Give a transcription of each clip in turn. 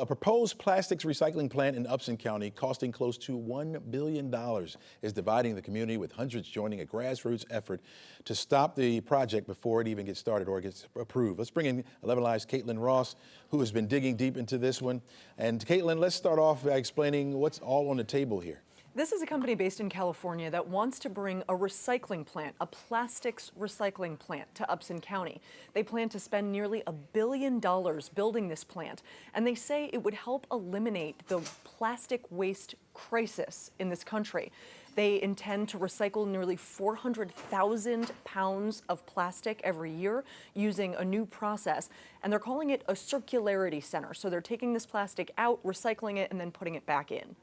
A proposed plastics recycling plant in Upson County, costing close to $1 billion, is dividing the community, with hundreds joining a grassroots effort to stop the project before it even gets started or gets approved. Let's bring in 11Alive's Kaitlyn Ross, who has been digging deep into this one. And Kaitlyn, let's start off by explaining what's all on the table here. This is a company based in California that wants to bring a recycling plant, a plastics recycling plant, to Upson County. They plan to spend nearly $1 billion building this plant, and they say it would help eliminate the plastic waste crisis in this country. They intend to recycle nearly 400,000 pounds of plastic every year using a new process, and they're calling it a circularity center. So they're taking this plastic out, recycling it, and then putting it back in.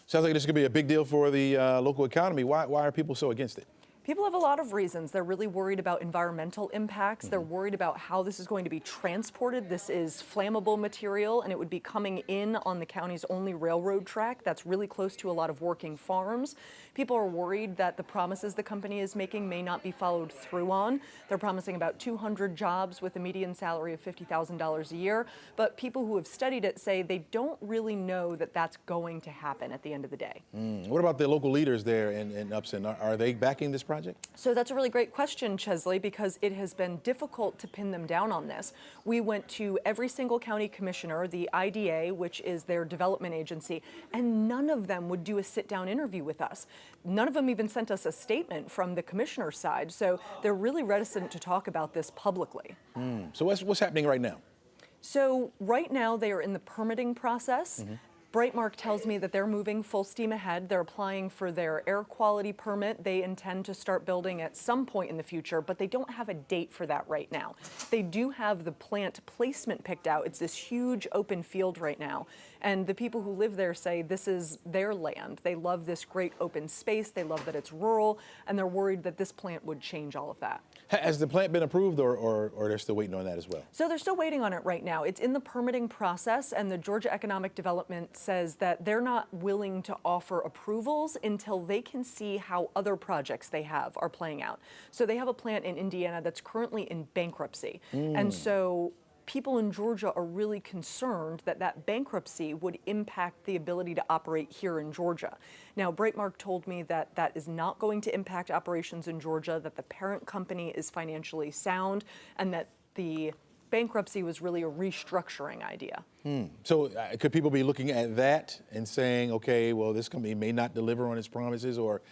Sounds like this could be a big deal for the local economy. Why are people so against it? People have a lot of reasons. They're really worried about environmental impacts. They're worried about how this is going to be transported. This is flammable material, and it would be coming in on the county's only railroad track that's really close to a lot of working farms. People are worried that the promises the company is making may not be followed through on. They're promising about 200 jobs with a median salary of $50,000 a year, but people who have studied it say they don't really know that that's going to happen at the end of the day. What about the local leaders there in Upson? Are they backing this project? So that's a really great question, Chesley, because it has been difficult to pin them down on this. We went to every single county commissioner, the IDA, which is their development agency, and none of them would do a sit-down interview with us. None of them even sent us a statement from the commissioner's side, so they're really reticent to talk about this publicly. So what's happening right now? So right now they are in the permitting process. Brightmark tells me that they're moving full steam ahead. They're applying for their air quality permit. They intend to start building at some point in the future, but they don't have a date for that right now. They do have the plant placement picked out. It's this huge open field right now. And the people who live there say this is their land. They love this great open space. They love that it's rural, and they're worried that this plant would change all of that. Has the plant been approved, or they're still waiting on that as well? So they're still waiting on it right now. It's in the permitting process, and the Georgia Economic Development says that they're not willing to offer approvals until they can see how other projects they have are playing out. So they have a plant in Indiana that's currently in bankruptcy. And so people in Georgia are really concerned that that bankruptcy would impact the ability to operate here in Georgia. Now, Brightmark told me that that is not going to impact operations in Georgia, that the parent company is financially sound, and that the bankruptcy was really a restructuring idea. So could people be looking at that and saying, okay, well, this company may not deliver on its promises, or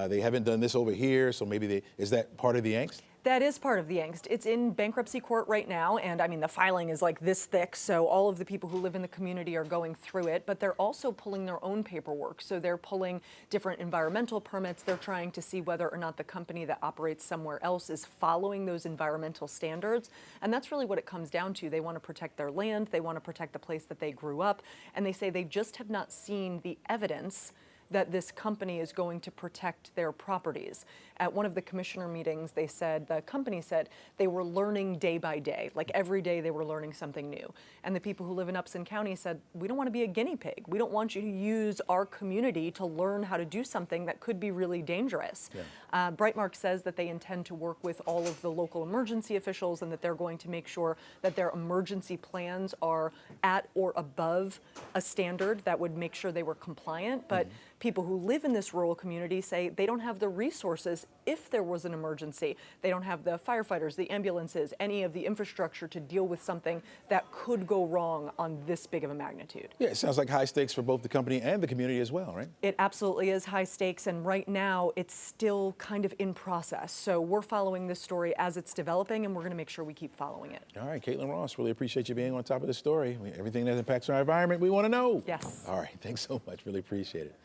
they haven't done this over here, so maybe is that part of the angst? That is part of the angst. It's in bankruptcy court right now, and I mean, the filing is like this thick, so all of the people who live in the community are going through it, but they're also pulling their own paperwork. So they're pulling different environmental permits. They're trying to see whether or not the company that operates somewhere else is following those environmental standards, and that's really what it comes down to. They want to protect their land, they want to protect the place that they grew up, and they say they just have not seen the evidence that this company is going to protect their properties. At one of the commissioner meetings, they said, the company said they were learning day by day, like every day they were learning something new. And the people who live in Upson County said, we don't want to be a guinea pig. We don't want you to use our community to learn how to do something that could be really dangerous. Brightmark says that they intend to work with all of the local emergency officials, and that they're going to make sure that their emergency plans are at or above a standard that would make sure they were compliant. But people who live in this rural community say they don't have the resources if there was an emergency. They don't have the firefighters, the ambulances, any of the infrastructure to deal with something that could go wrong on this big of a magnitude. Yeah, it sounds like high stakes for both the company and the community as well, right? It absolutely is high stakes, and right now it's still kind of in process. So we're following this story as it's developing, and we're going to make sure we keep following it. All right, Kaitlyn Ross, really appreciate you being on top of the story. Everything that impacts our environment, we want to know. Yes. All right, thanks so much. Really appreciate it.